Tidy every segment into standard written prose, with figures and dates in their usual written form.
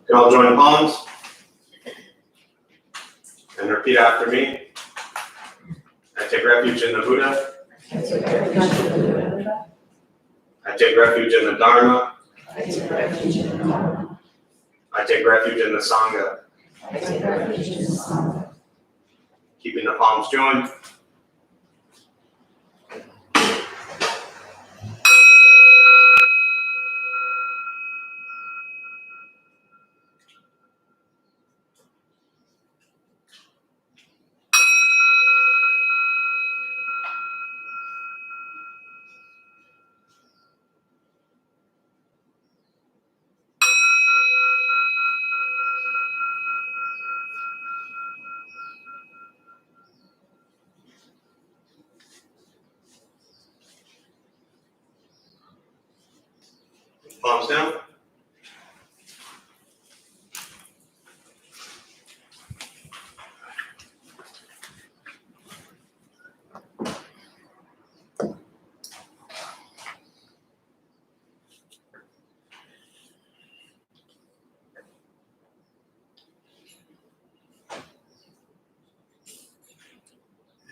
You can all join palms and repeat after me. I take refuge in the Buddha. I take refuge in the Dharma. I take refuge in the Sangha. Keeping the palms joined. Palms down.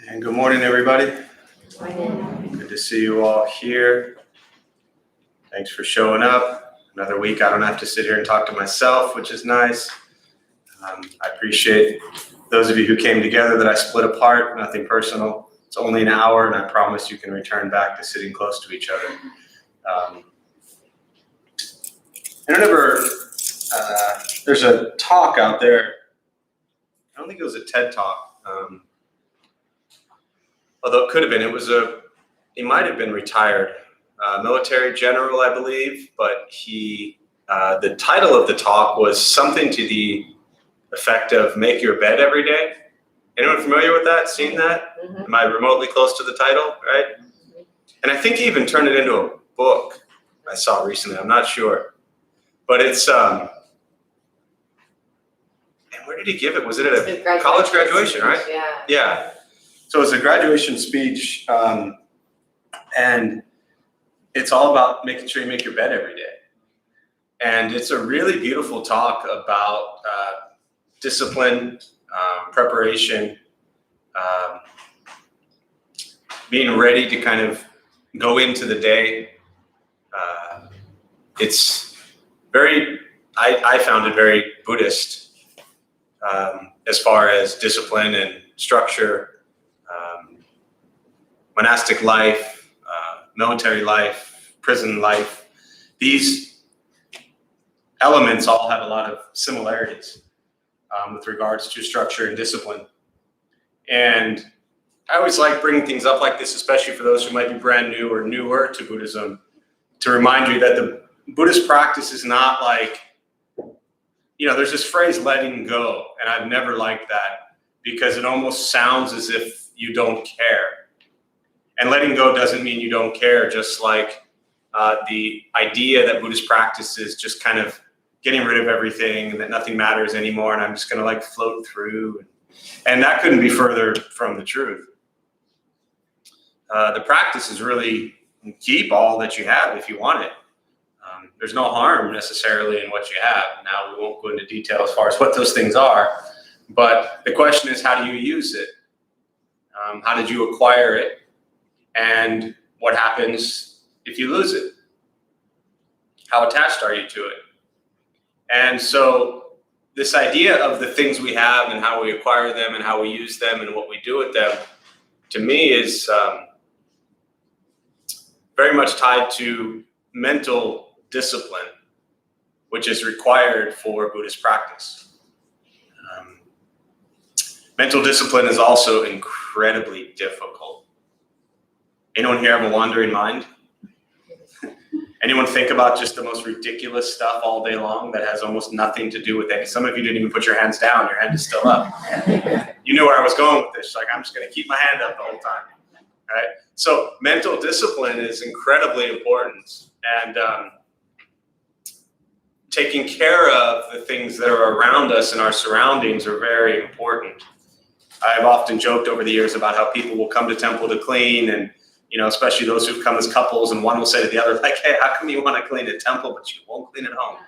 And good morning, everybody. Good to see you all here. Thanks for showing up. Another week I don't have to sit here and talk to myself, which is nice. I appreciate those of you who came together that I split apart, nothing personal. It's only an hour, and I promise you can return back to sitting close to each other. And whenever there's a talk out there, I don't think it was a TED Talk, although it could have been. He might have been retired. Military general, I believe, but the title of the talk was something to the effect of "Make your bed every day." Anyone familiar with that? Seen that? Mm-hmm. Am I remotely close to the title? Right? Mm-hmm. And I think he even turned it into a book I saw recently. I'm not sure, but it's and where did he give it? Was it at a college graduation? Right? Yeah. So it's a graduation speech, and it's all about making sure you make your bed every day. And it's a really beautiful talk about discipline, preparation, being ready to kind of go into the day. It's I found it very Buddhist as far as discipline and structure, monastic life, military life, prison life. These elements all have a lot of similarities with regards to structure and discipline. And I always like bringing things up like this, especially for those who might be brand new or newer to Buddhism, to remind you that the Buddhist practice is not like, there's this phrase, letting go. And I've never liked that because it almost sounds as if you don't care. And letting go doesn't mean you don't care, just like the idea that Buddhist practice is just kind of getting rid of everything and that nothing matters anymore and I'm just going to float through. And that couldn't be further from the truth. The practice is really keep all that you have if you want it. There's no harm necessarily in what you have. Now, we won't go into detail as far as what those things are, but the question is, how do you use it? How did you acquire it? And what happens if you lose it? How attached are you to it? And so this idea of the things we have and how we acquire them and how we use them and what we do with them, to me, is very much tied to mental discipline, which is required for Buddhist practice. Mental discipline is also incredibly difficult. Anyone here have a wandering mind? Anyone think about just the most ridiculous stuff all day long that has almost nothing to do with any? Some of you didn't even put your hands down. Your hand is still up. You knew where I was going with this. Like, I'm just going to keep my hand up the whole time. All right? So mental discipline is incredibly important. And taking care of the things that are around us and our surroundings are very important. I've often joked over the years about how people will come to temple to clean, and especially those who've come as couples, and one will say to the other, like, hey, how come you want to clean at temple, but you won't clean at home?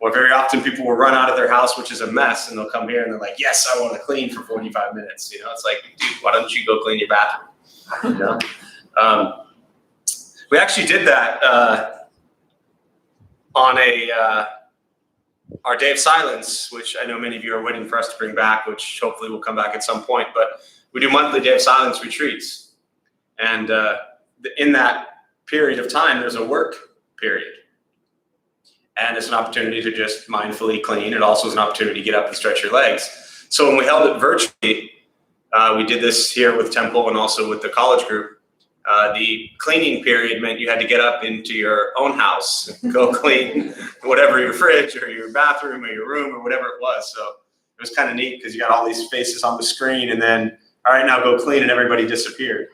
Or very often people will run out of their house, which is a mess, and they'll come here and they're like, yes, I want to clean for 45 minutes. It's like, dude, why don't you go clean your bathroom? We actually did that on our day of silence, which I know many of you are waiting for us to bring back, which hopefully will come back at some point. But we do monthly day of silence retreats. And in that period of time, there's a work period. And it's an opportunity to just mindfully clean. It also is an opportunity to get up and stretch your legs. So when we held it virtually, we did this here with Temple and also with the college group. The cleaning period meant you had to get up into your own house and go clean whatever, your fridge or your bathroom or your room or whatever it was. So it was kind of neat because you got all these faces on the screen, and then, all right, now go clean, and everybody disappeared.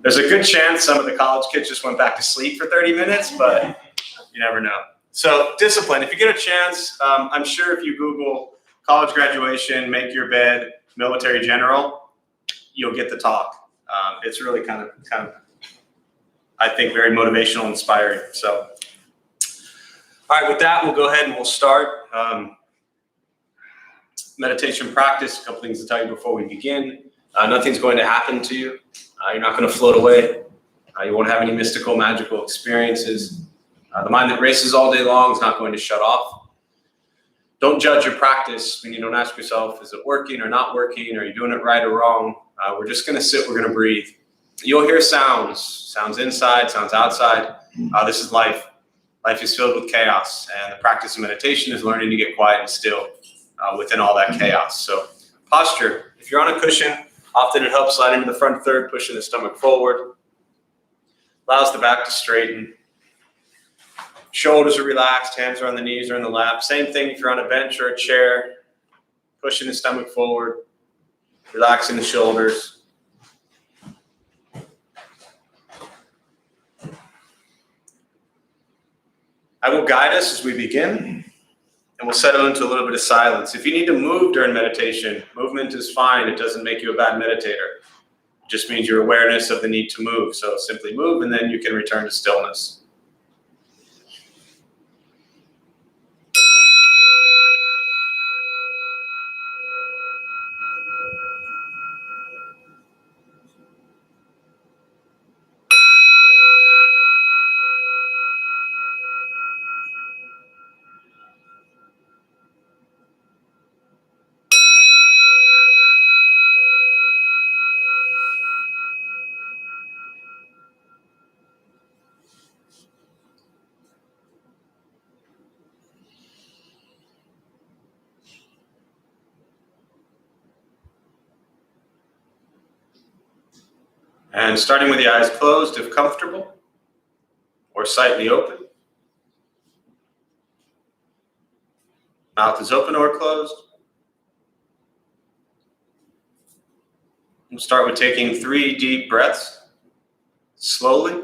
There's a good chance some of the college kids just went back to sleep for 30 minutes, but you never know. So discipline, if you get a chance, I'm sure if you Google college graduation, make your bed, military general, you'll get the talk. It's really kind of, I think, very motivational and inspiring. So, all right, with that, we'll go ahead and we'll start. Meditation practice, a couple things to tell you before we begin. Nothing's going to happen to you. You're not going to float away. You won't have any mystical, magical experiences. The mind that races all day long is not going to shut off. Don't judge your practice. When you don't ask yourself, is it working or not working? Are you doing it right or wrong? We're just going to sit. We're going to breathe. You'll hear sounds inside, sounds outside. This is life. Life is filled with chaos, and the practice of meditation is learning to get quiet and still within all that chaos. So posture, if you're on a cushion, often it helps slide into the front third, pushing the stomach forward. Allows the back to straighten. Shoulders are relaxed, hands are on the knees or in the lap. Same thing if you're on a bench or a chair, pushing the stomach forward, relaxing the shoulders. I will guide us as we begin, and we'll settle into a little bit of silence. If you need to move during meditation, movement is fine. It doesn't make you a bad meditator. It just means your awareness of the need to move. So simply move, and then you can return to stillness. And starting with the eyes closed, if comfortable, or slightly open. Mouth is open or closed. We'll start with taking 3 deep breaths, slowly.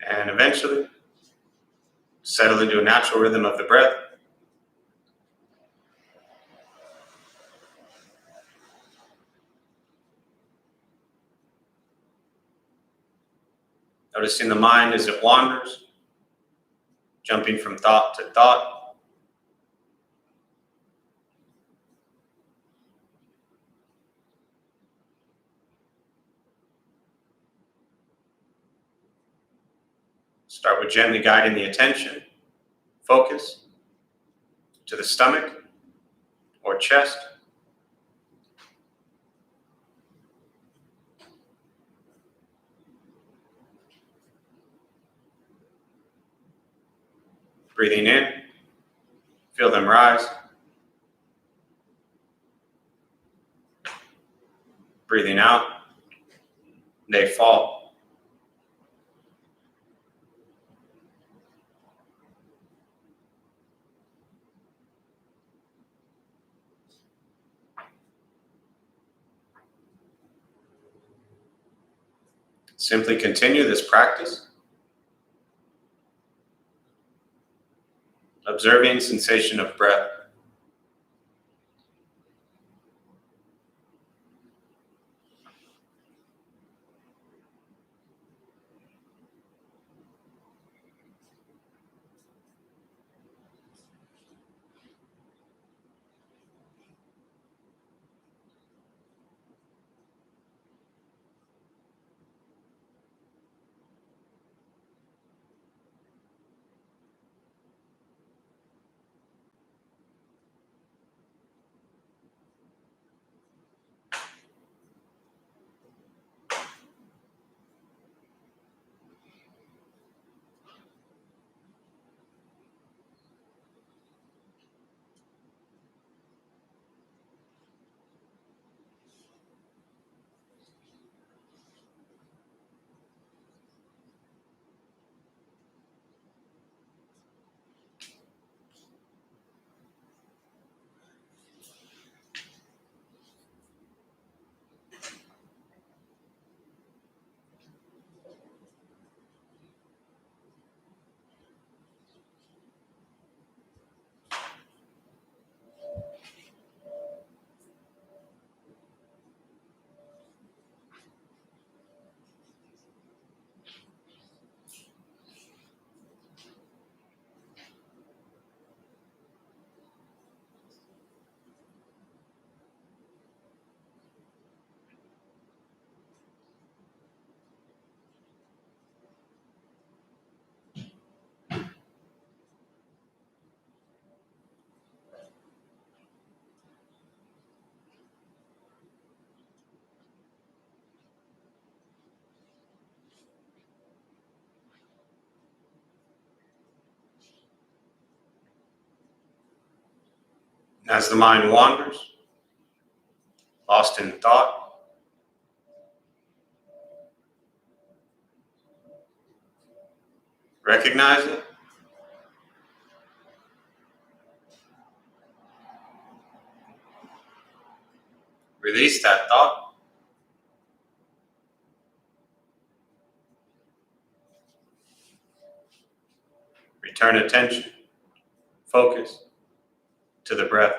And eventually, settle into a natural rhythm of the breath. Noticing the mind as it wanders, jumping from thought to thought. Start with gently guiding the attention, focus, to the stomach or chest. Breathing in, feel them rise. Breathing out, they fall. Simply continue this practice, observing sensation of breath. As the mind wanders, lost in thought, recognize it. Release that thought. Return attention, focus to the breath.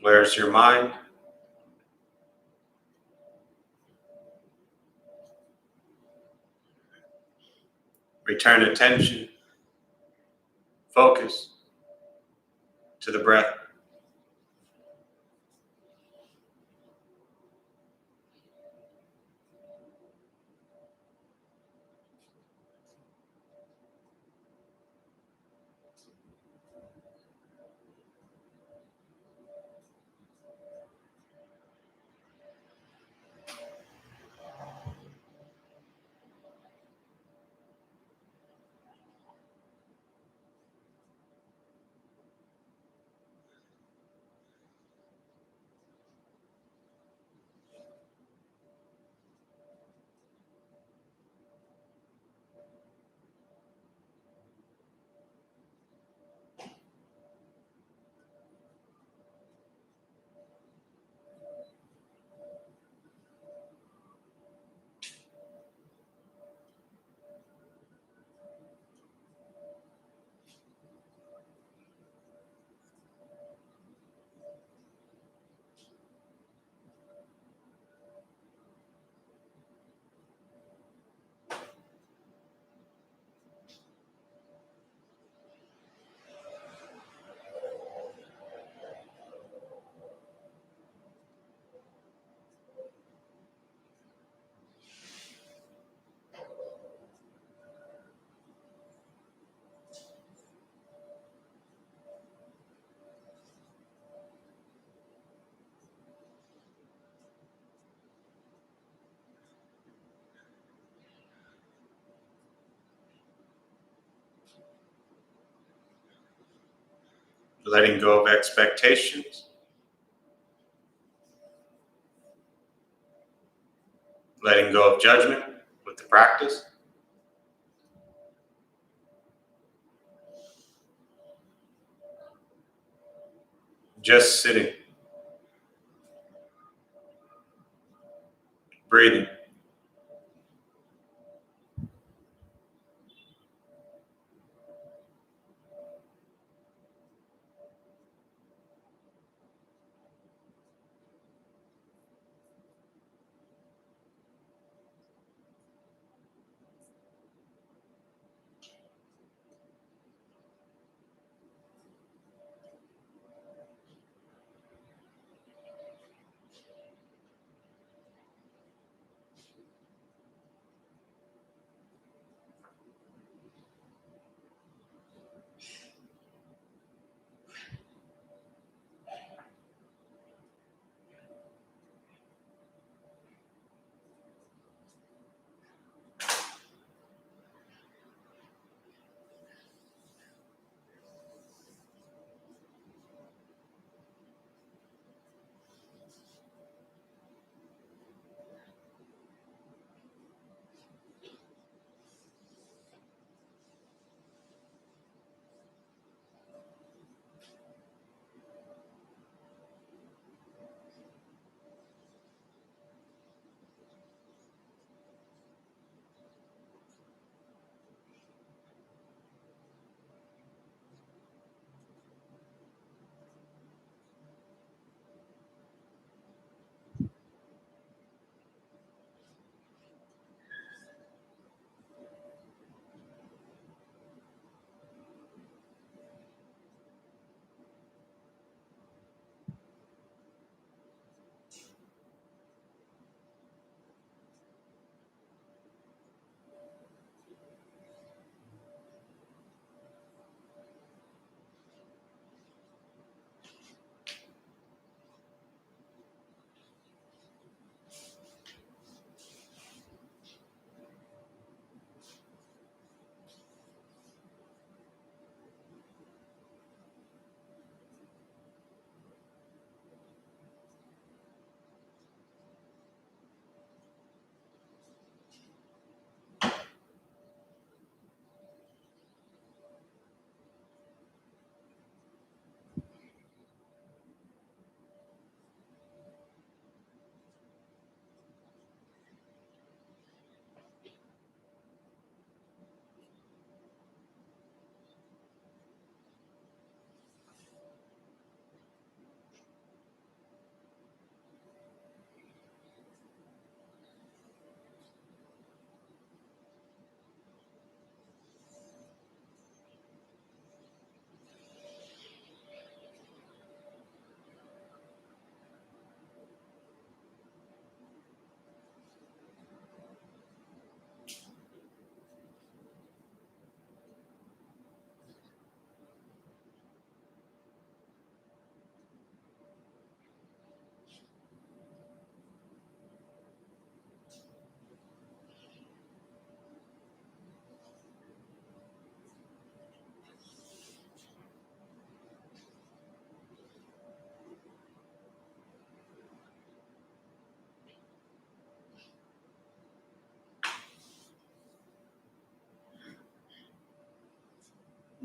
Where's your mind? Return attention, focus to the breath. Letting go of expectations. Letting go of judgment with the practice. Just sitting. Breathing.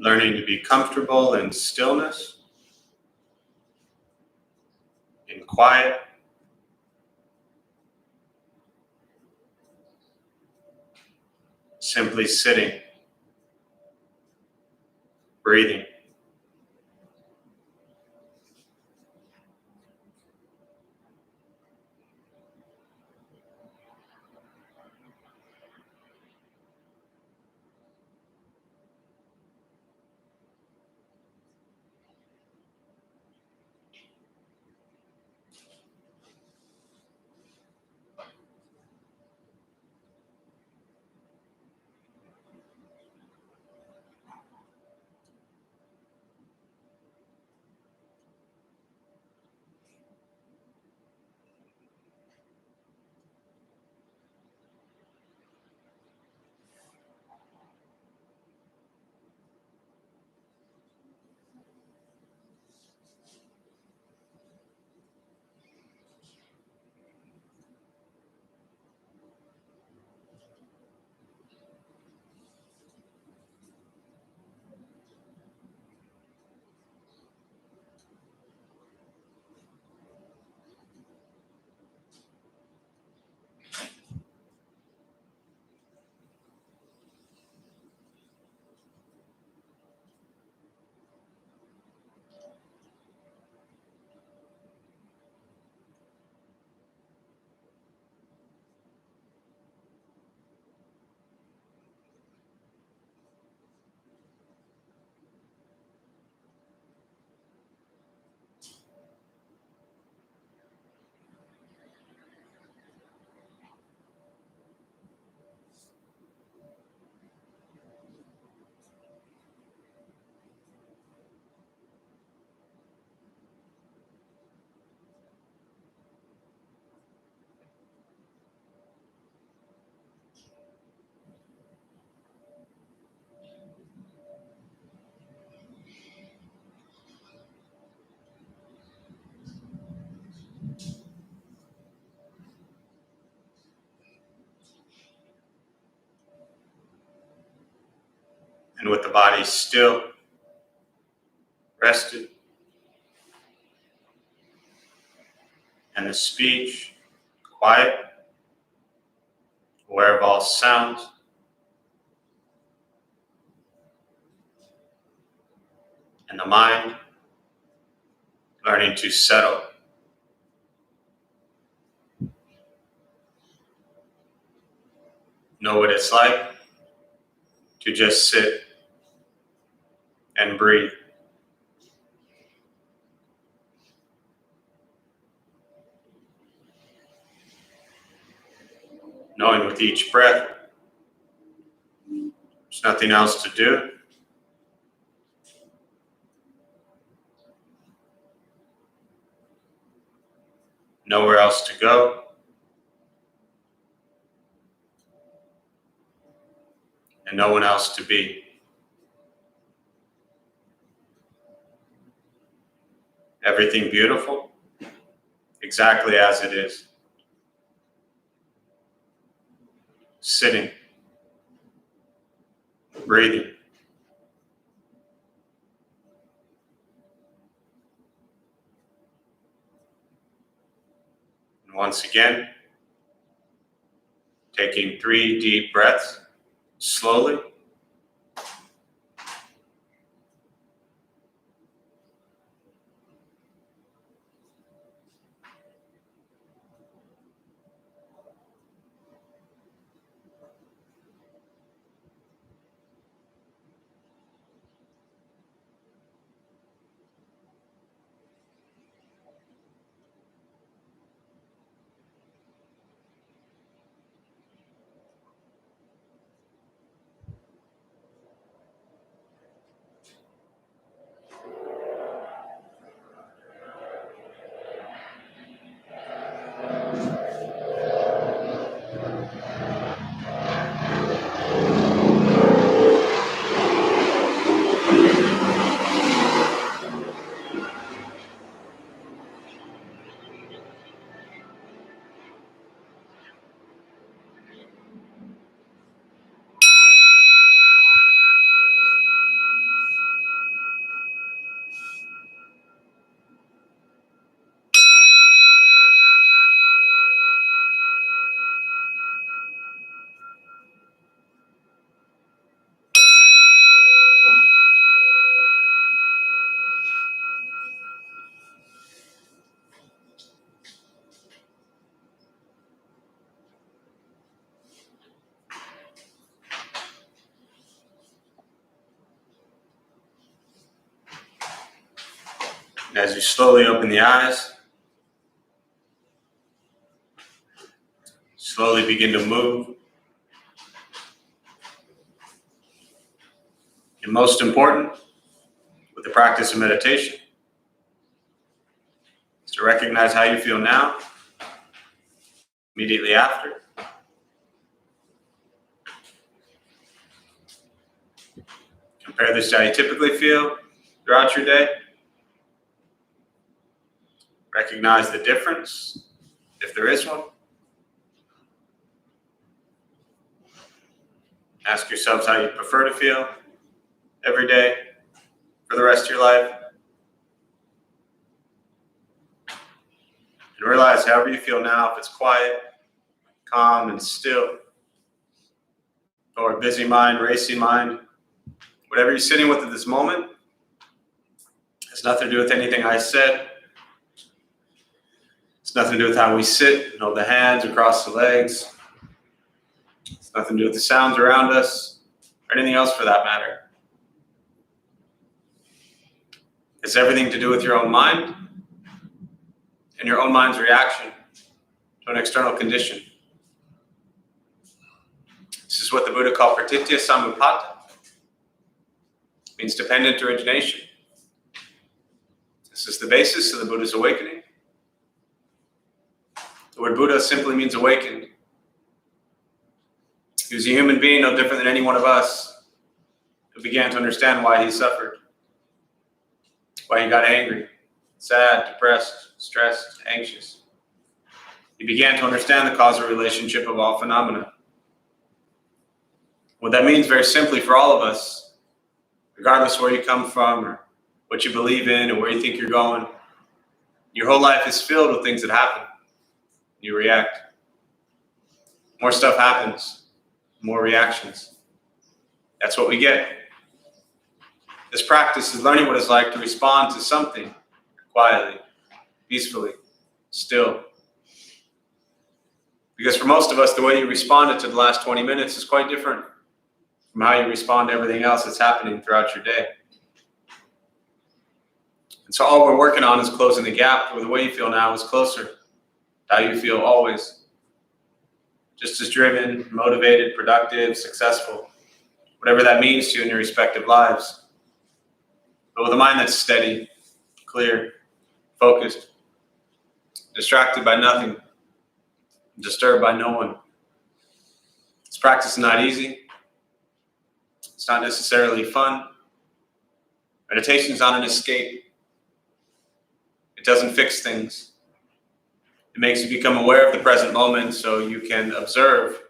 Learning to be comfortable in stillness, in quiet, simply sitting, breathing. And with the body still, rested, and the speech quiet, aware of all sounds, and the mind learning to settle. Know what it's like to just sit and breathe. Knowing with each breath, there's nothing else to do. Nowhere else to go. And no one else to be. Everything beautiful, exactly as it is. Sitting, breathing. And once again, taking 3 deep breaths, slowly. And as you slowly open the eyes, slowly begin to move. And most important, with the practice of meditation, is to recognize how you feel now, immediately after. Compare this to how you typically feel throughout your day. Recognize the difference, if there is one. Ask yourselves how you prefer to feel every day for the rest of your life. And realize however you feel now, if it's quiet, calm, and still, or a busy mind, racy mind, whatever you're sitting with at this moment, has nothing to do with anything I said. It's nothing to do with how we sit and hold the hands across the legs. It's nothing to do with the sounds around us or anything else for that matter. It's everything to do with your own mind and your own mind's reaction to an external condition. This is what the Buddha called pratitya samuppada. It means dependent origination. This is the basis of the Buddha's awakening. The word Buddha simply means awakened. He was a human being, no different than any one of us, who began to understand why he suffered, why he got angry, sad, depressed, stressed, anxious. He began to understand the causal relationship of all phenomena. What that means very simply for all of us, regardless of where you come from or what you believe in or where you think you're going, your whole life is filled with things that happen. You react. More stuff happens, more reactions. That's what we get. This practice is learning what it's like to respond to something quietly, peacefully, still. Because for most of us, the way you responded to the last 20 minutes is quite different from how you respond to everything else that's happening throughout your day. And so all we're working on is closing the gap where the way you feel now is closer to how you feel always. Just as driven, motivated, productive, successful, whatever that means to you in your respective lives. But with a mind that's steady, clear, focused, distracted by nothing, disturbed by no one. This practice is not easy. It's not necessarily fun. Meditation is not an escape. It doesn't fix things. It makes you become aware of the present moment so you can observe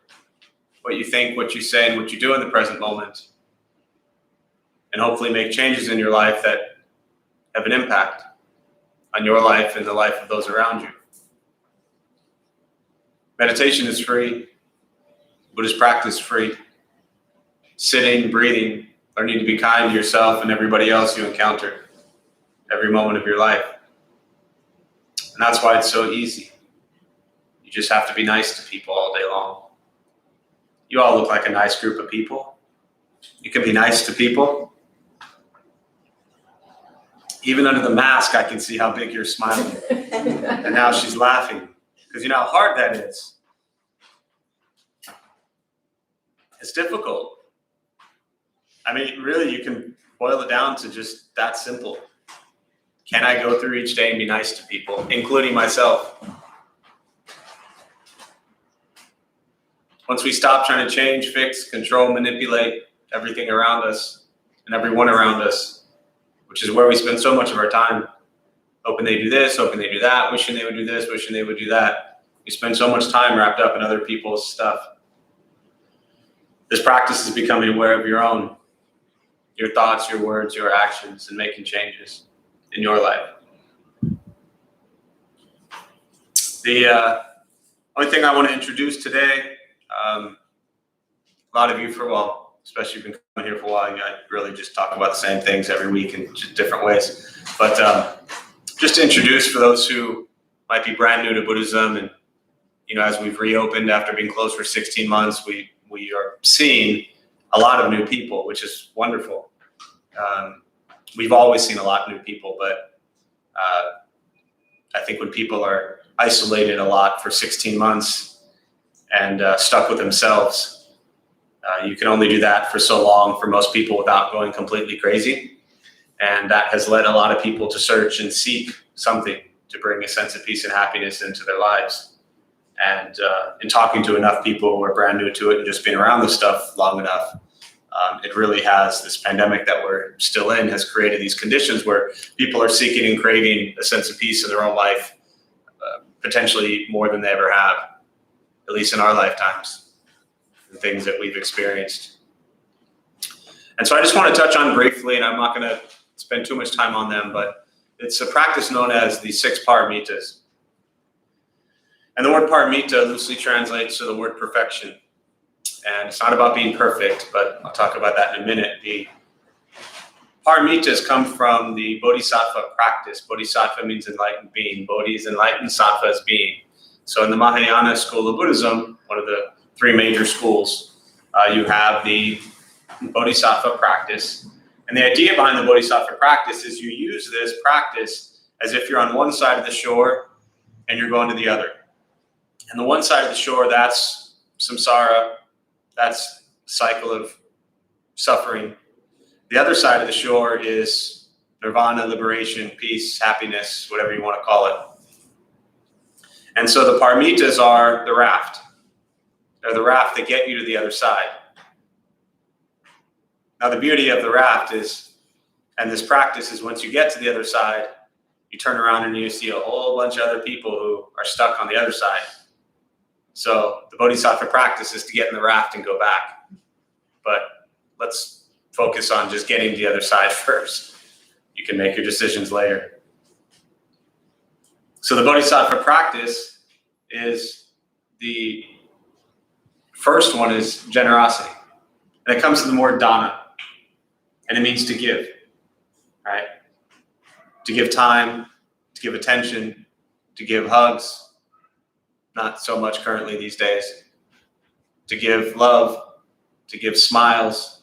what you think, what you say, and what you do in the present moment. And hopefully make changes in your life that have an impact on your life and the life of those around you. Meditation is free. Buddhist practice is free. Sitting, breathing, learning to be kind to yourself and everybody else you encounter every moment of your life. And that's why it's so easy. You just have to be nice to people all day long. You all look like a nice group of people. You can be nice to people. Even under the mask, I can see how big you're smiling. And now she's laughing. Because you know how hard that is. It's difficult. I mean, really, you can boil it down to just that simple. Can I go through each day and be nice to people, including myself? Once we stop trying to change, fix, control, manipulate everything around us and everyone around us, which is where we spend so much of our time, hoping they do this, hoping they do that, wishing they would do this, wishing they would do that. We spend so much time wrapped up in other people's stuff. This practice is becoming aware of your own, your thoughts, your words, your actions, and making changes in your life. The only thing I want to introduce today, a lot of you especially if you've been coming here for a while, I really just talk about the same things every week in just different ways. But just to introduce for those who might be brand new to Buddhism, and as we've reopened after being closed for 16 months, we are seeing a lot of new people, which is wonderful. We've always seen a lot of new people, but I think when people are isolated a lot for 16 months and stuck with themselves, you can only do that for so long for most people without going completely crazy. And that has led a lot of people to search and seek something to bring a sense of peace and happiness into their lives. And in talking to enough people who are brand new to it and just being around this stuff long enough, it really has, this pandemic that we're still in has created these conditions where people are seeking and craving a sense of peace in their own life, potentially more than they ever have, at least in our lifetimes, the things that we've experienced. And so I just want to touch on briefly, and I'm not going to spend too much time on them, but it's a practice known as the Six Paramitas. And the word paramita loosely translates to the word perfection. And it's not about being perfect, but I'll talk about that in a minute. The paramitas come from the bodhisattva practice. Bodhisattva means enlightened being. Bodhi is enlightened, sattva is being. So in the Mahayana school of Buddhism, one of the three major schools, you have the bodhisattva practice. And the idea behind the bodhisattva practice is you use this practice as if you're on one side of the shore and you're going to the other. And the one side of the shore, that's samsara, that's cycle of suffering. The other side of the shore is nirvana, liberation, peace, happiness, whatever you want to call it. And so the paramitas are the raft. They're the raft that get you to the other side. Now the beauty of the raft is, and this practice is, once you get to the other side, you turn around and you see a whole bunch of other people who are stuck on the other side. So the bodhisattva practice is to get in the raft and go back. But let's focus on just getting to the other side first. You can make your decisions later. So the bodhisattva practice is, the first one is generosity. And it comes from the word dana. And it means to give, right? To give time, to give attention, to give hugs. Not so much currently these days. To give love, to give smiles,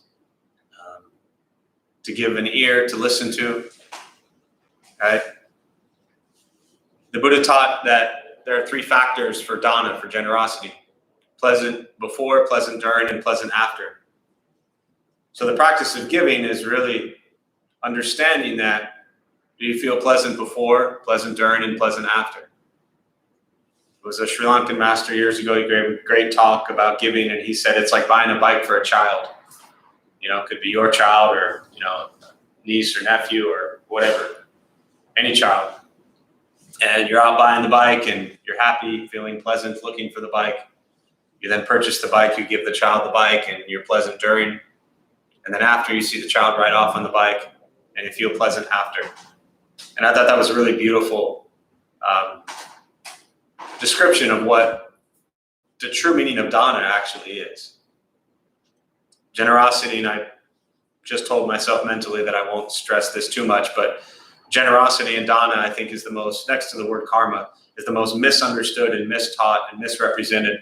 to give an ear to listen to, right? The Buddha taught that there are three factors for dana, for generosity: pleasant before, pleasant during, and pleasant after. So the practice of giving is really understanding that, do you feel pleasant before, pleasant during, and pleasant after? It was a Sri Lankan master years ago. He gave a great talk about giving, and he said it's like buying a bike for a child. You know, it could be your child, or, you know, niece or nephew or whatever, any child. And you're out buying the bike and you're happy, feeling pleasant, looking for the bike. You then purchase the bike, you give the child the bike, and you're pleasant during. And then after, you see the child ride off on the bike and you feel pleasant after. And I thought that was a really beautiful description of what the true meaning of dana actually is. Generosity, and I just told myself mentally that I won't stress this too much, but generosity and dana, I think, is the most, next to the word karma, is the most misunderstood and mistaught and misrepresented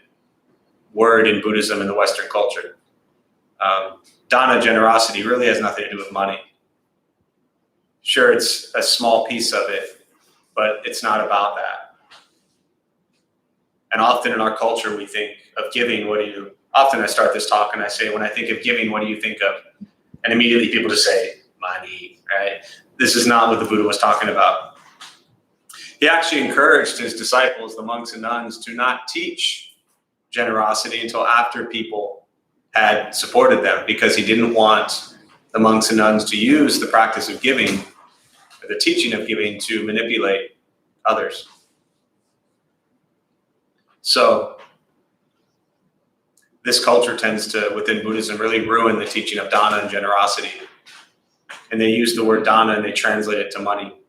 word in Buddhism in the Western culture. Dana, generosity, really has nothing to do with money. Sure, it's a small piece of it, but it's not about that. And often in our culture, we think of giving, often I start this talk and I say, when I think of giving, what do you think of? And immediately people just say, money, right? This is not what the Buddha was talking about. He actually encouraged his disciples, the monks and nuns, to not teach generosity until after people had supported them, because he didn't want the monks and nuns to use the practice of giving, or the teaching of giving, to manipulate others. So this culture tends to, within Buddhism, really ruin the teaching of dana and generosity. And they use the word dana and they translate it to money.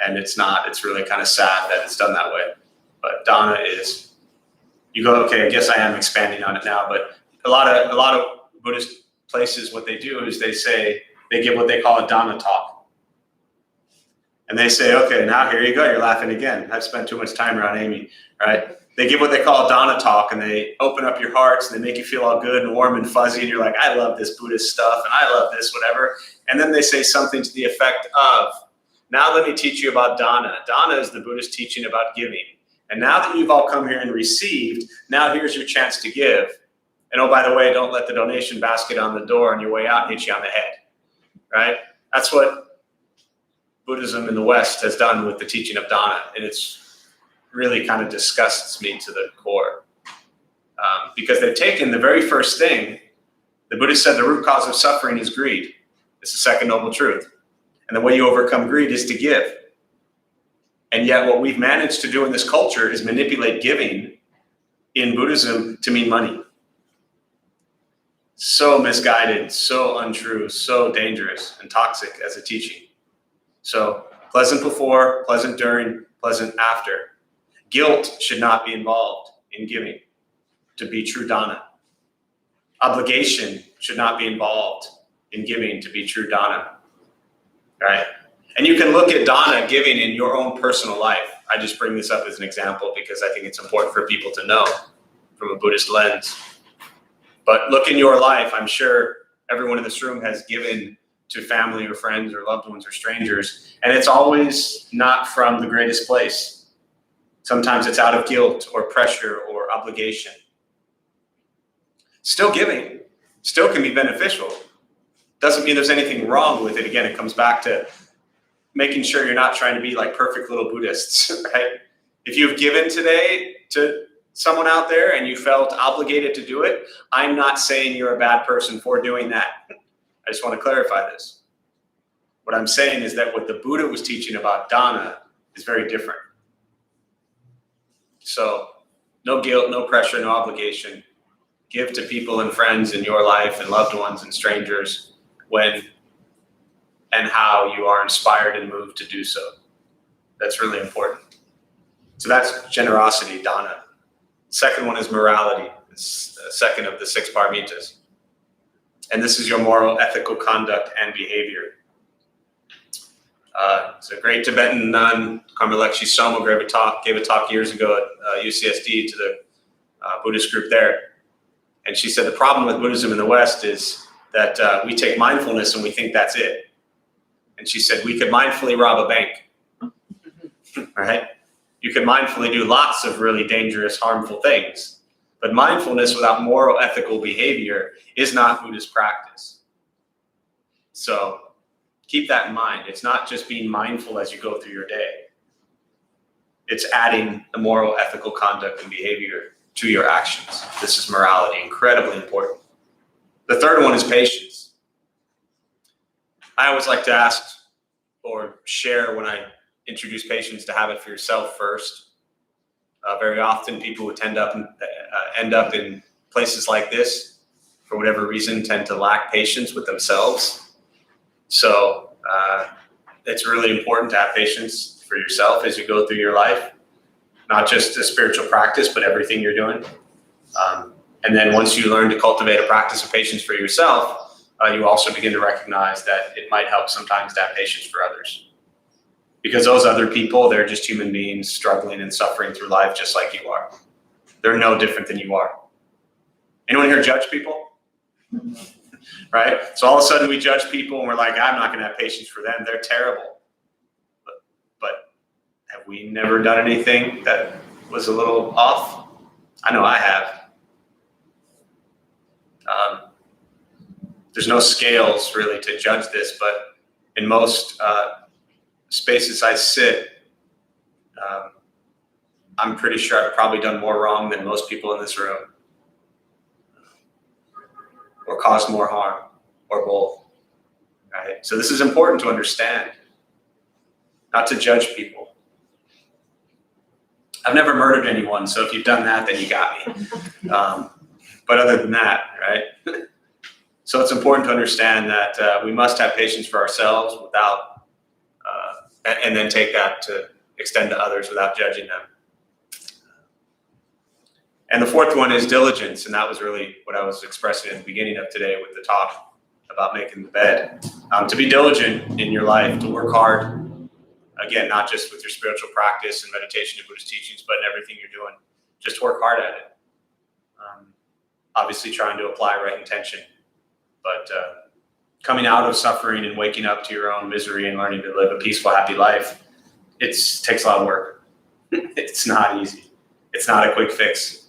And it's not. It's really kind of sad that it's done that way. But dana is, you go, okay, I guess I am expanding on it now, but a lot of Buddhist places, what they do is they give what they call a dana talk. And they say, okay, now here you go, you're laughing again. I've spent too much time around Amy, right? They give what they call a dana talk, and they open up your hearts and they make you feel all good and warm and fuzzy. And you're like, I love this Buddhist stuff and I love this, whatever. And then they say something to the effect of, Now let me teach you about dana. Dana is the Buddhist teaching about giving. And now that you've all come here and received, now here's your chance to give. And oh, by the way, don't let the donation basket on the door on your way out hit you on the head, right? That's what Buddhism in the West has done with the teaching of dana. And it's really kind of disgusts me to the core. Because they've taken the very first thing. The Buddha said the root cause of suffering is greed. It's the second noble truth. And the way you overcome greed is to give. And yet what we've managed to do in this culture is manipulate giving in Buddhism to mean money. So misguided, so untrue, so dangerous and toxic as a teaching. So pleasant before, pleasant during, pleasant after. Guilt should not be involved in giving to be true dana. Obligation should not be involved in giving to be true dana, right? And you can look at dana giving in your own personal life. I just bring this up as an example because I think it's important for people to know from a Buddhist lens. But look in your life. I'm sure everyone in this room has given to family or friends or loved ones or strangers, and it's always not from the greatest place. Sometimes it's out of guilt or pressure or obligation. Still giving, still can be beneficial. Doesn't mean there's anything wrong with it. Again, it comes back to making sure you're not trying to be like perfect little Buddhists, right? If you've given today to someone out there and you felt obligated to do it, I'm not saying you're a bad person for doing that. I just want to clarify this. What I'm saying is that what the Buddha was teaching about dana is very different. So no guilt, no pressure, no obligation. Give to people and friends in your life and loved ones and strangers when and how you are inspired and moved to do so. That's really important. So that's generosity, dana. Second one is morality. It's the second of the Six Paramitas. And this is your moral, ethical conduct and behavior. It's a great Tibetan nun, Karmalekshi Soma, gave a talk years ago at UCSD to the Buddhist group there. And she said the problem with Buddhism in the West is that we take mindfulness and we think that's it. And she said we could mindfully rob a bank, right? You can mindfully do lots of really dangerous, harmful things. But mindfulness without moral, ethical behavior is not Buddhist practice. So keep that in mind. It's not just being mindful as you go through your day. It's adding the moral, ethical conduct and behavior to your actions. This is morality, incredibly important. The third one is patience. I always like to ask or share when I introduce patience to have it for yourself first. Very often people who end up in places like this, for whatever reason, tend to lack patience with themselves. So it's really important to have patience for yourself as you go through your life, not just a spiritual practice, but everything you're doing. And then once you learn to cultivate a practice of patience for yourself, you also begin to recognize that it might help sometimes to have patience for others. Because those other people, they're just human beings struggling and suffering through life just like you are. They're no different than you are. Anyone here judge people? Right? So all of a sudden we judge people and we're like, I'm not going to have patience for them. They're terrible. But have we never done anything that was a little off? I know I have. There's no scales really to judge this, but in most spaces I sit, I'm pretty sure I've probably done more wrong than most people in this room, or caused more harm, or both. Right? So this is important to understand, not to judge people. I've never murdered anyone, so if you've done that, then you got me. But other than that, right? So it's important to understand that we must have patience for ourselves without, and then take that to extend to others without judging them. And the fourth one is diligence, and that was really what I was expressing at the beginning of today with the talk about making the bed. To be diligent in your life, to work hard, again, not just with your spiritual practice and meditation and Buddhist teachings, but in everything you're doing, just work hard at it. Obviously trying to apply right intention, but coming out of suffering and waking up to your own misery and learning to live a peaceful, happy life, it takes a lot of work. It's not easy. It's not a quick fix.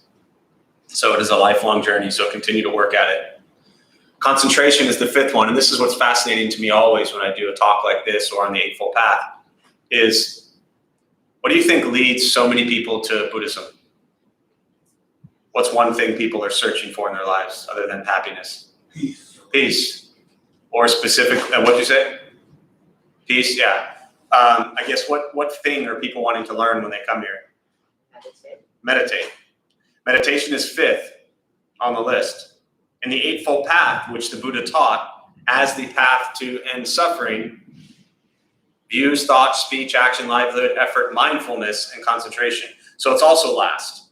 So it is a lifelong journey, so continue to work at it. Concentration is the fifth one, and this is what's fascinating to me always when I do a talk like this or on the Eightfold Path, is what do you think leads so many people to Buddhism? What's one thing people are searching for in their lives other than happiness? Peace. Peace. Or specific, what'd you say? Peace, yeah. I guess what thing are people wanting to learn when they come here? Meditate. Meditation is fifth on the list. And the Eightfold Path, which the Buddha taught as the path to end suffering, views, thought, speech, action, livelihood, effort, mindfulness, and concentration. So it's also last.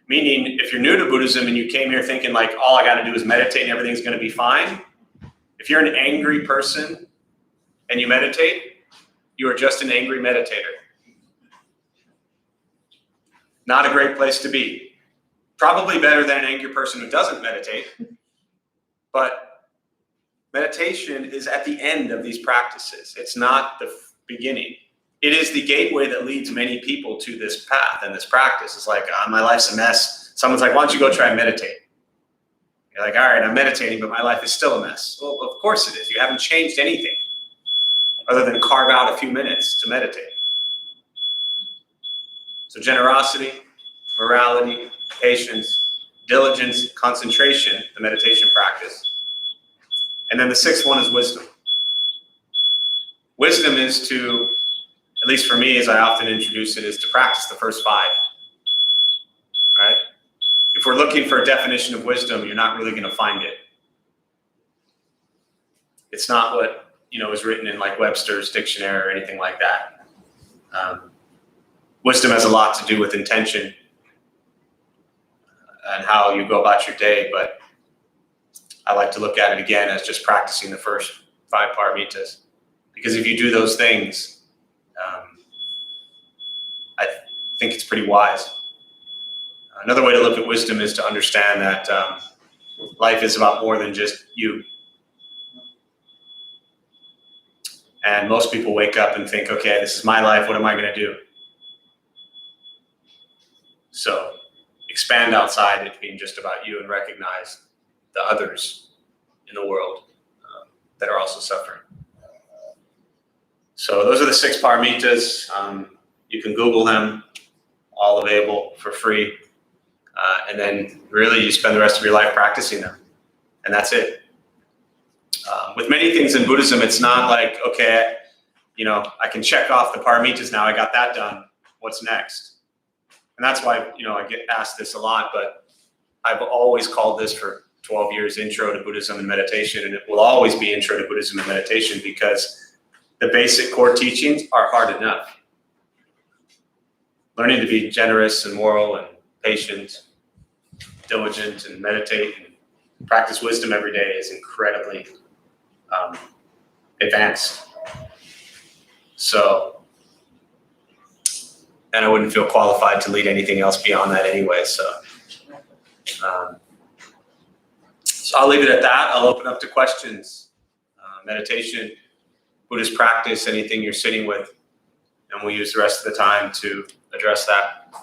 Meaning, if you're new to Buddhism and you came here thinking like, all I got to do is meditate and everything's going to be fine, if you're an angry person and you meditate, you are just an angry meditator. Not a great place to be. Probably better than an angry person who doesn't meditate. But meditation is at the end of these practices. It's not the beginning. It is the gateway that leads many people to this path and this practice. It's like, my life's a mess. Someone's like, why don't you go try and meditate? You're like, all right, I'm meditating, but my life is still a mess. Well, of course it is. You haven't changed anything other than carve out a few minutes to meditate. So generosity, morality, patience, diligence, concentration, the meditation practice. And then the sixth one is wisdom. Wisdom is to, at least for me, as I often introduce it, is to practice the first five, right? If we're looking for a definition of wisdom, you're not really going to find it. It's not what, is written in like Webster's dictionary or anything like that. Wisdom has a lot to do with intention and how you go about your day, but I like to look at it again as just practicing the first 5 paramitas. Because if you do those things, I think it's pretty wise. Another way to look at wisdom is to understand that life is about more than just you. And most people wake up and think, okay, this is my life, what am I going to do? So expand outside it being just about you and recognize the others in the world that are also suffering. So those are the 6 paramitas. You can Google them, all available for free. And then really you spend the rest of your life practicing them. And that's it. With many things in Buddhism, it's not like, okay, I can check off the paramitas now, I got that done. What's next? And that's why, I get asked this a lot, but I've always called this for 12 years Intro to Buddhism and Meditation, and it will always be Intro to Buddhism and Meditation because the basic core teachings are hard enough. Learning to be generous and moral and patient, diligent and meditate and practice wisdom every day is incredibly advanced. So, and I wouldn't feel qualified to lead anything else beyond that anyway. So I'll leave it at that. I'll open up to questions, meditation, Buddhist practice, anything you're sitting with, and we'll use the rest of the time to address that.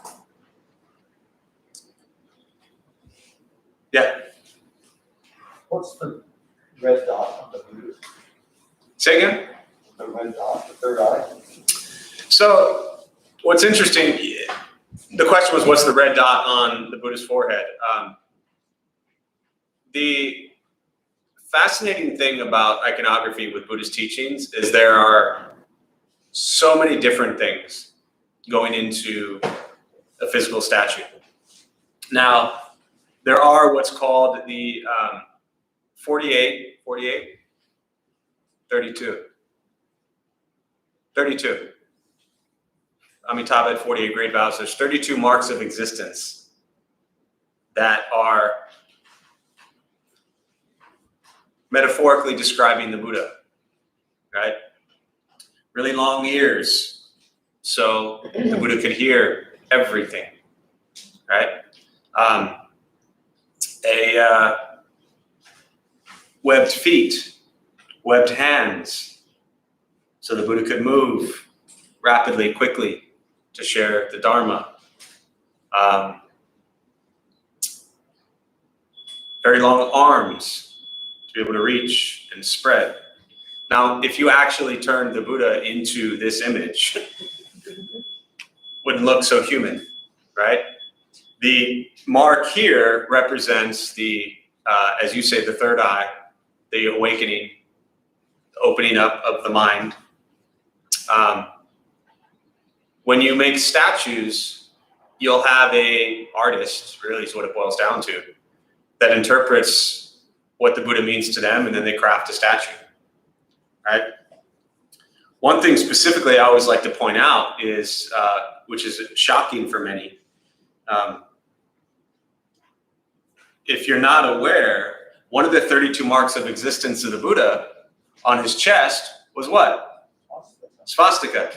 Yeah. What's the red dot on the Buddha? Say again? The red dot, the third eye? So what's interesting, the question was, what's the red dot on the Buddha's forehead? The fascinating thing about iconography with Buddhist teachings is there are so many different things going into a physical statue. Now, there are what's called the 32. Amitabha had 48 great vows. There's 32 marks of existence that are metaphorically describing the Buddha, right? Really long ears, so the Buddha could hear everything, right? webbed feet, webbed hands, so the Buddha could move rapidly, quickly to share the Dharma. Very long arms to be able to reach and spread. Now, if you actually turned the Buddha into this image, wouldn't look so human, right? The mark here represents the, as you say, the third eye, the awakening, the opening up of the mind. When you make statues, you'll have a artist, really is what it boils down to, that interprets what the Buddha means to them, and then they craft a statue, right? One thing specifically I always like to point out is, which is shocking for many, if you're not aware, one of the 32 marks of existence of the Buddha on his chest was what? Swastika.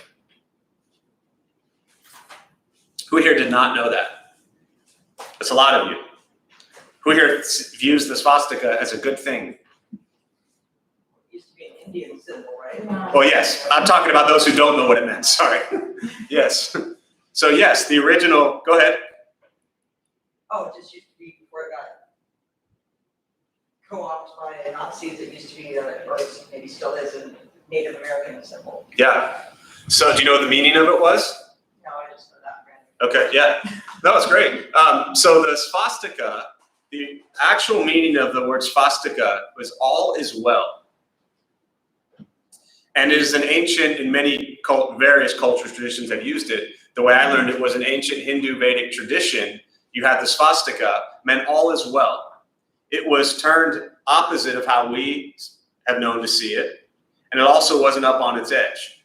Who here did not know that? That's a lot of you. Who here views the swastika as a good thing? It used to be an Indian symbol, right? Well, yes. I'm talking about those who don't know what it meant. Sorry. Yes. So yes, the original, go ahead. Oh, it just used to be before it got co-opted by the Nazis. It used to be, or maybe still is, a Native American symbol. Yeah. So do you know what the meaning of it was? No, I just know that. Okay, yeah. That was great. So the swastika, the actual meaning of the word swastika was all is well. And it is an ancient, in many various cultures, traditions have used it. The way I learned it was an ancient Hindu Vedic tradition. You had the swastika, meant all is well. It was turned opposite of how we have known to see it. And it also wasn't up on its edge.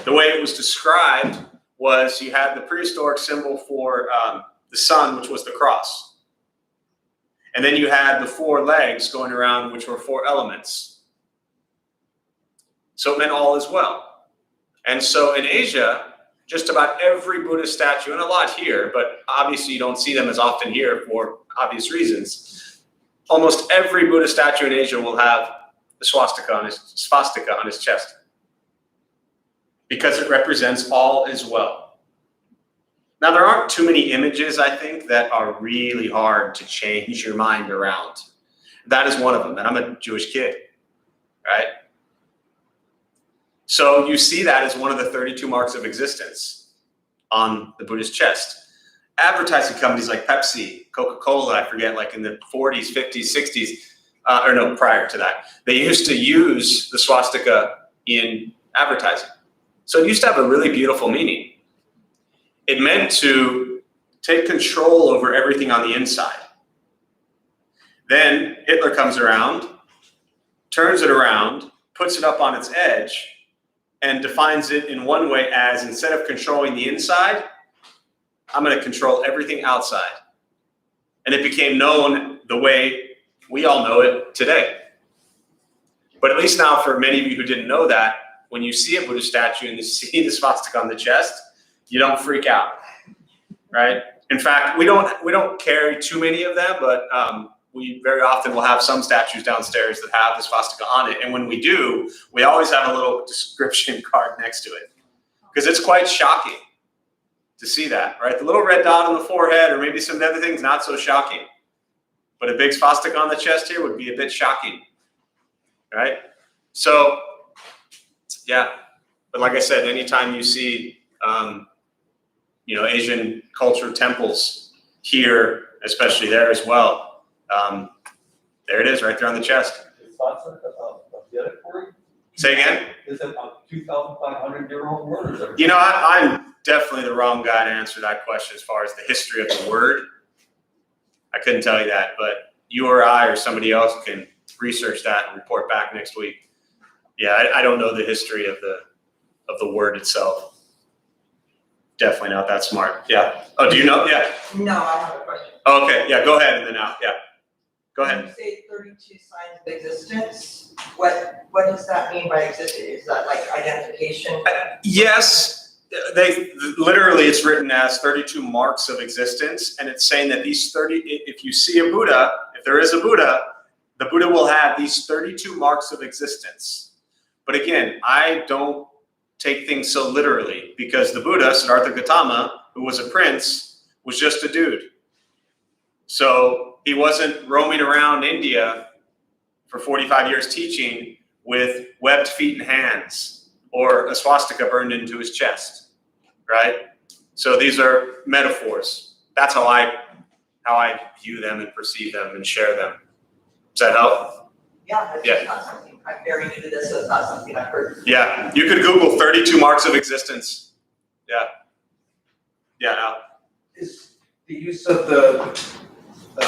The way it was described was you had the prehistoric symbol for the sun, which was the cross. And then you had the four legs going around, which were four elements. So it meant all is well. And so in Asia, just about every Buddhist statue, and a lot here, but obviously you don't see them as often here for obvious reasons. Almost every Buddhist statue in Asia will have the swastika on his chest, because it represents all is well. Now, there aren't too many images, I think, that are really hard to change your mind around. That is one of them, and I'm a Jewish kid, right? So you see that as one of the 32 marks of existence on the Buddha's chest. Advertising companies like Pepsi, Coca-Cola, I forget, like in the 40s, 50s, 60s, or no, prior to that, they used to use the swastika in advertising. So it used to have a really beautiful meaning. It meant to take control over everything on the inside. Then Hitler comes around, turns it around, puts it up on its edge, and defines it in one way as, instead of controlling the inside, I'm going to control everything outside. And it became known the way we all know it today. But at least now, for many of you who didn't know that, when you see a Buddha statue and you see the swastika on the chest, you don't freak out, right? In fact, we don't carry too many of them, but we very often will have some statues downstairs that have the swastika on it. And when we do, we always have a little description card next to it, because it's quite shocking to see that, right? The little red dot on the forehead, or maybe some other things, not so shocking. But a big swastika on the chest here would be a bit shocking, right? So, yeah. But like I said, anytime you see Asian culture temples here, especially there as well. There it is, right there on the chest. Say again? Is it a 2,500-year-old word? I'm definitely the wrong guy to answer that question as far as the history of the word. I couldn't tell you that, but you or I or somebody else can research that and report back next week. Yeah, I don't know the history of the word itself. Definitely not that smart. Yeah. Oh, do you know? Yeah. No, I have a question. Okay. Yeah. Go ahead and then out. Yeah. Go ahead. When you say 32 signs of existence, what does that mean by existence? Is that like identification? Yes. Literally, it's written as 32 marks of existence, and it's saying that these 30. If you see a Buddha, if there is a Buddha, the Buddha will have these 32 marks of existence. But again, I don't take things so literally, because the Buddha, Siddhartha Gautama, who was a prince, was just a dude. So he wasn't roaming around India for 45 years teaching with webbed feet and hands or a swastika burned into his chest, right? So these are metaphors. That's how I view them and perceive them and share them. Does that help? Yeah, that's just not something, I'm very new to this, so it's not something I've heard. Yeah, you could Google 32 marks of existence. Yeah. Yeah, Al. Is the use of the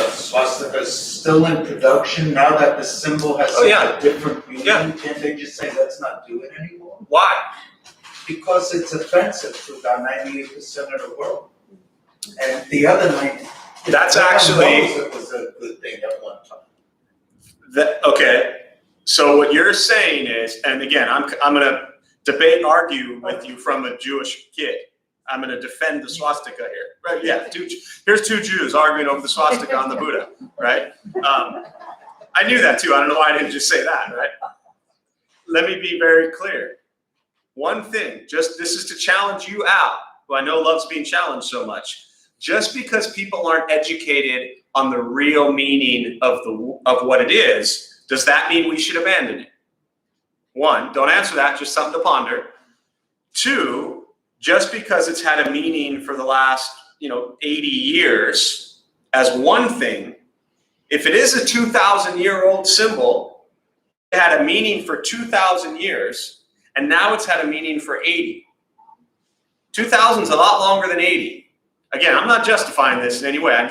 swastika still in production now that the symbol has Oh, yeah. a different meaning? Yeah. Can't they just say, let's not do it anymore? Why? Because it's offensive to about 98% of the world. And the other 90%. That's everyone actually- knows it was a good thing at one time. Okay, so what you're saying is, and again, I'm gonna argue with you from a Jewish kid. I'm gonna defend the swastika here, right? Yeah, here's two Jews arguing over the swastika on the Buddha, right? I knew that too. I don't know why I didn't just say that, right? Let me be very clear. One thing, this is to challenge you out, who I know loves being challenged so much. Just because people aren't educated on the real meaning of what it is, does that mean we should abandon it? One, don't answer that, just something to ponder. Two, just because it's had a meaning for the last 80 years as one thing, if it is a 2,000-year-old symbol, it had a meaning for 2,000 years, and now it's had a meaning for 80. 2,000 is a lot longer than 80. Again, I'm not justifying this in any way.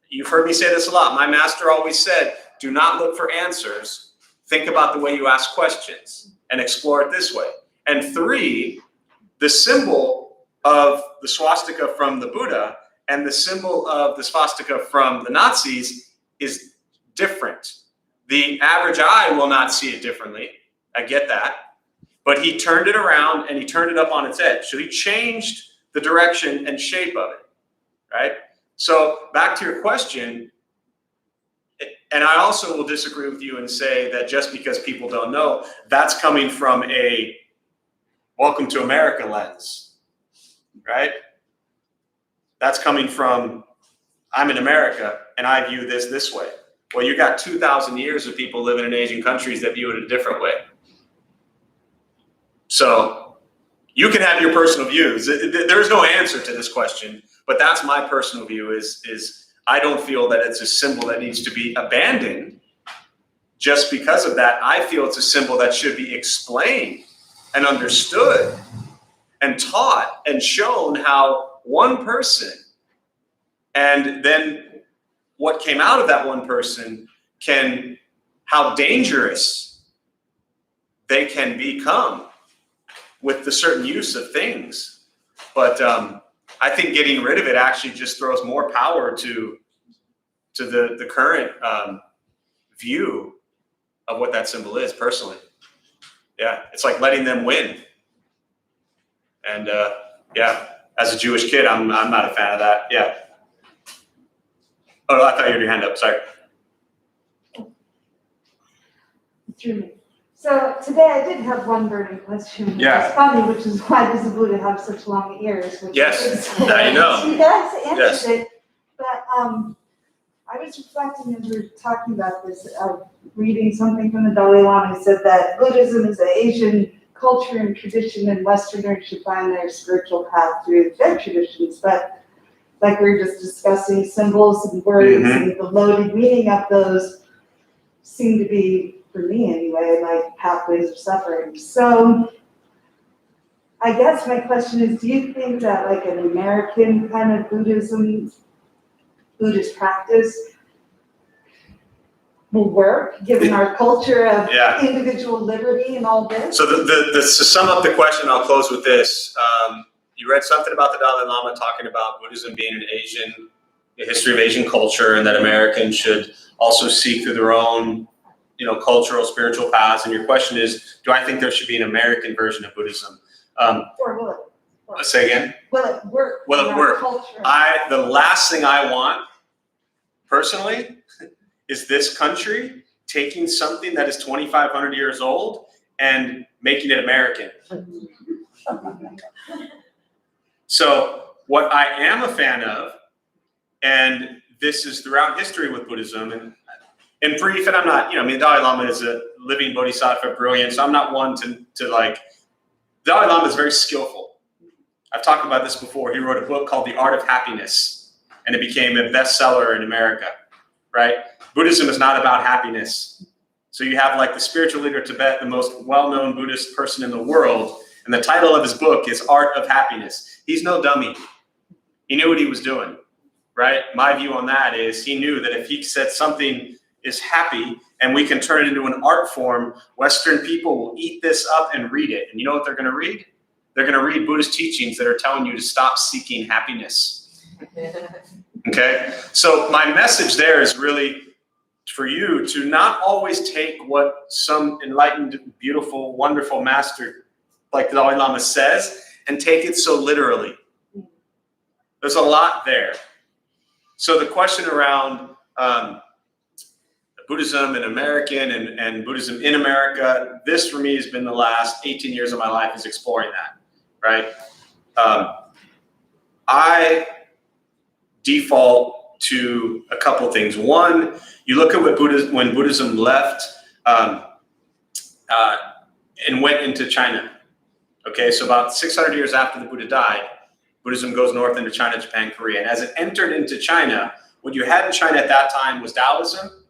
You've heard me say this a lot. My master always said, do not look for answers. Think about the way you ask questions and explore it this way. And three, the symbol of the swastika from the Buddha and the symbol of the swastika from the Nazis is different. The average eye will not see it differently. I get that. But he turned it around and he turned it up on its edge. So he changed the direction and shape of it, right? So back to your question, and I also will disagree with you and say that just because people don't know, that's coming from a welcome to America lens, right? That's coming from, I'm in America and I view this way. Well, you got 2,000 years of people living in Asian countries that view it a different way. So you can have your personal views. There's no answer to this question, but that's my personal view is I don't feel that it's a symbol that needs to be abandoned. Just because of that, I feel it's a symbol that should be explained and understood and taught and shown how one person and then what came out of that one person how dangerous they can become with the certain use of things. But I think getting rid of it actually just throws more power to the current view of what that symbol is personally. Yeah, it's like letting them win. And yeah, as a Jewish kid, I'm not a fan of that. Yeah. Oh, I thought you had your hand up, sorry. Through me. So today I did have one burning question, which Yeah. is funny, which is why does the Buddha have such long ears? Which Yes, is, now you know. He does answer Yes. it, but I was reflecting as we were talking about this, reading something from the Dalai Lama. He said that Buddhism is an Asian culture and tradition, and Westerners should find their spiritual path through their traditions. But like we were just discussing, symbols and words and the loaded meaning of those seem to be, for me anyway, like pathways of suffering. So I guess my question is, do you think that like an American kind of Buddhist practice will work given our culture of Yeah. individual liberty and all this? So to sum up the question, I'll close with this. You read something about the Dalai Lama talking about Buddhism being a history of Asian culture, and that Americans should also seek through their own, cultural, spiritual paths. And your question is, do I think there should be an American version of Buddhism? Or will it work? Say again? Will it work? Will it in our work? culture? The last thing I want, personally, is this country taking something that is 2,500 years old and making it American. So what I am a fan of, and this is throughout history with Buddhism, and in brief, and I'm not, the Dalai Lama is a living bodhisattva, brilliant, so I'm not one to like, the Dalai Lama is very skillful. I've talked about this before. He wrote a book called The Art of Happiness, and it became a bestseller in America, right? Buddhism is not about happiness. So you have like the spiritual leader of Tibet, the most well-known Buddhist person in the world, and the title of his book is Art of Happiness. He's no dummy. He knew what he was doing, right? My view on that is he knew that if he said something is happy and we can turn it into an art form, Western people will eat this up and read it. And you know what they're going to read? They're going to read Buddhist teachings that are telling you to stop seeking happiness. Okay? So my message there is really for you to not always take what some enlightened, beautiful, wonderful master like the Dalai Lama says and take it so literally. There's a lot there. So the question around Buddhism and American and Buddhism in America, this for me has been the last 18 years of my life is exploring that, right? I default to a couple things. One, you look at what when Buddhism left and went into China. Okay, so about 600 years after the Buddha died, Buddhism goes north into China, Japan, Korea. And as it entered into China, what you had in China at that time was Taoism,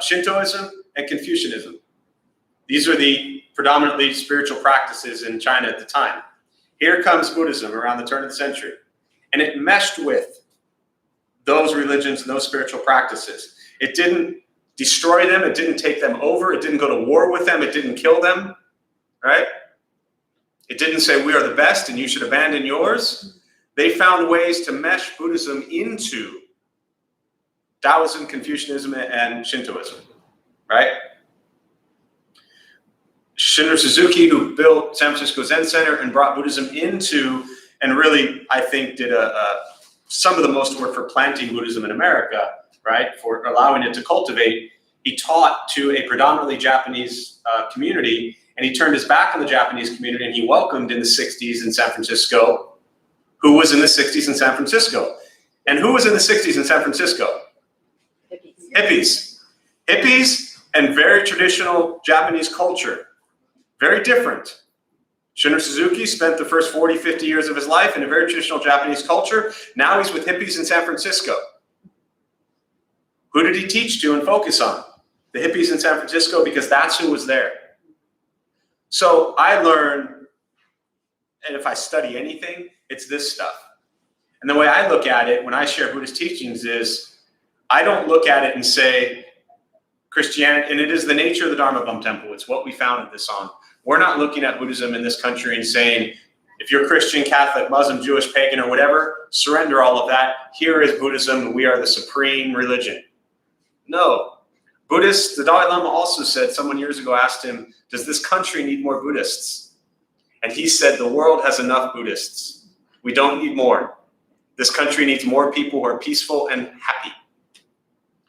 Shintoism, and Confucianism. These are the predominantly spiritual practices in China at the time. Here comes Buddhism around the turn of the century. And it meshed with those religions and those spiritual practices. It didn't destroy them. It didn't take them over. It didn't go to war with them. It didn't kill them, right? It didn't say we are the best and you should abandon yours. They found ways to mesh Buddhism into Taoism, Confucianism, and Shintoism, right? Shinro Suzuki, who built San Francisco Zen Center and brought Buddhism into, and really, I think, did some of the most work for planting Buddhism in America, right? For allowing it to cultivate. He taught to a predominantly Japanese community, and he turned his back on the Japanese community, and he welcomed in the 60s in San Francisco, who was in the 60s in San Francisco. And who was in the 60s in San Francisco? Hippies. Hippies and very traditional Japanese culture. Very different. Shinro Suzuki spent the first 40, 50 years of his life in a very traditional Japanese culture. Now he's with hippies in San Francisco. Who did he teach to and focus on? The hippies in San Francisco, because that's who was there. So I learned, and if I study anything, it's this stuff. And the way I look at it when I share Buddhist teachings is, I don't look at it and say, Christianity, and it is the nature of the Dharma Bum Temple. It's what we founded this on. We're not looking at Buddhism in this country and saying, if you're Christian, Catholic, Muslim, Jewish, pagan, or whatever, surrender all of that. Here is Buddhism, and we are the supreme religion. No. Buddhists, the Dalai Lama also said, someone years ago asked him, does this country need more Buddhists? And he said, the world has enough Buddhists. We don't need more. This country needs more people who are peaceful and happy.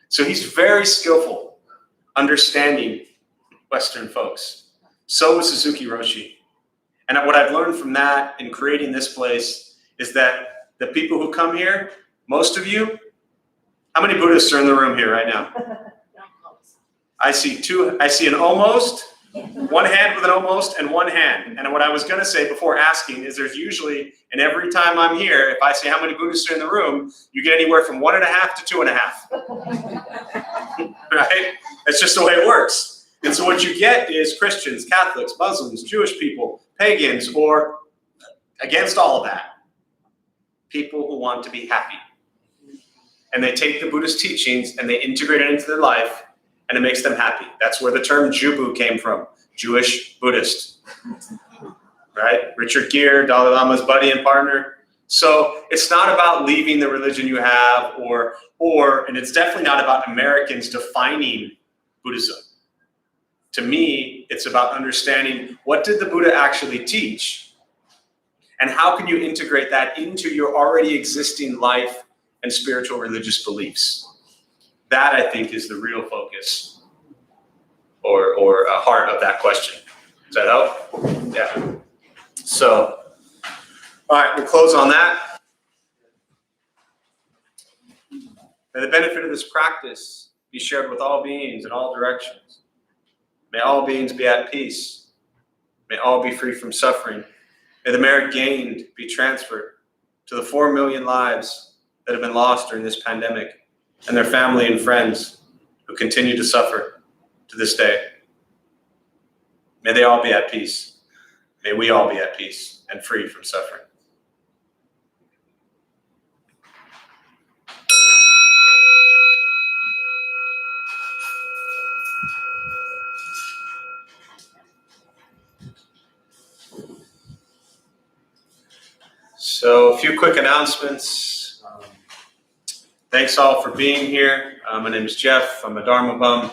So he's very skillful understanding Western folks. So was Suzuki Roshi. And what I've learned from that in creating this place is that the people who come here, most of you, how many Buddhists are in the room here right now? I see an almost, one hand with an almost, and one hand. And what I was going to say before asking is there's usually, and every time I'm here, if I say how many Buddhists are in the room, you get anywhere from 1.5 to 2.5. Right? That's just the way it works. And so what you get is Christians, Catholics, Muslims, Jewish people, pagans, or against all of that, people who want to be happy. And they take the Buddhist teachings and they integrate it into their life, and it makes them happy. That's where the term Jubu came from, Jewish Buddhist. Right? Richard Gere, Dalai Lama's buddy and partner. So it's not about leaving the religion you have, and it's definitely not about Americans defining Buddhism. To me, it's about understanding what did the Buddha actually teach, and how can you integrate that into your already existing life and spiritual religious beliefs. That, I think, is the real focus or heart of that question. Does that help? Yeah. So, all right, we'll close on that. May the benefit of this practice be shared with all beings in all directions. May all beings be at peace. May all be free from suffering. May the merit gained be transferred to the 4 million lives that have been lost during this pandemic and their family and friends who continue to suffer to this day. May they all be at peace. May we all be at peace and free from suffering. So a few quick announcements. Thanks all for being here. My name is Jeff. I'm a Dharma bum.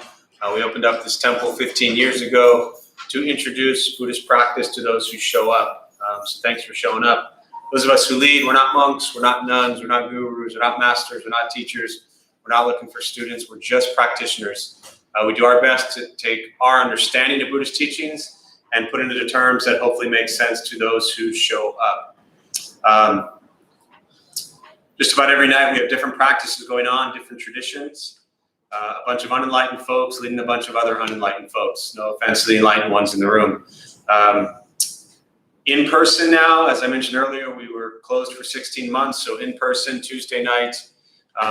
We opened up this temple 15 years ago to introduce Buddhist practice to those who show up. So thanks for showing up. Those of us who lead, we're not monks, we're not nuns, we're not gurus, we're not masters, we're not teachers, we're not looking for students, we're just practitioners. We do our best to take our understanding of Buddhist teachings and put it into terms that hopefully make sense to those who show up. Just about every night we have different practices going on, different traditions. A bunch of unenlightened folks leading a bunch of other unenlightened folks. No offense to the enlightened ones in the room. In person now, as I mentioned earlier, we were closed for 16 months. So in person, Tuesday night,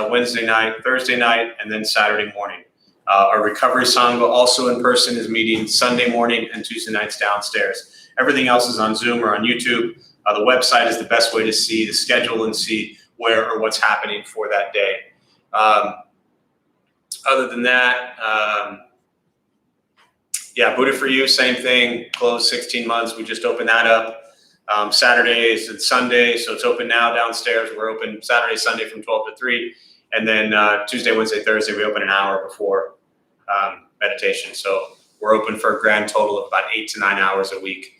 Wednesday night, Thursday night, and then Saturday morning. Our recovery Sangha also in person is meeting Sunday morning and Tuesday nights downstairs. Everything else is on Zoom or on YouTube. The website is the best way to see the schedule and see where or what's happening for that day. Other than that, yeah, Buddha for You, same thing, closed 16 months. We just opened that up. Saturdays and Sunday, so it's open now downstairs. We're open Saturday, Sunday from 12 to 3. And then Tuesday, Wednesday, Thursday, we open an hour before meditation. So we're open for a grand total of about 8 to 9 hours a week.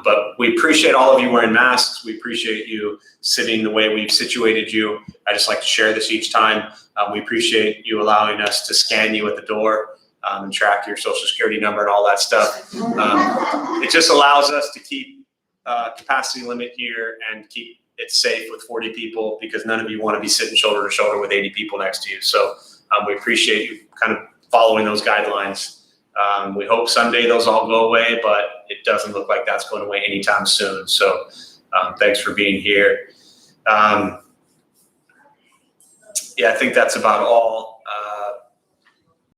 But we appreciate all of you wearing masks. We appreciate you sitting the way we've situated you. I just like to share this each time. We appreciate you allowing us to scan you at the door and track your social security number and all that stuff. It just allows us to keep capacity limit here and keep it safe with 40 people because none of you want to be sitting shoulder to shoulder with 80 people next to you. So we appreciate you kind of following those guidelines. We hope someday those all go away, but it doesn't look like that's going away anytime soon. So thanks for being here. Yeah, I think that's about all.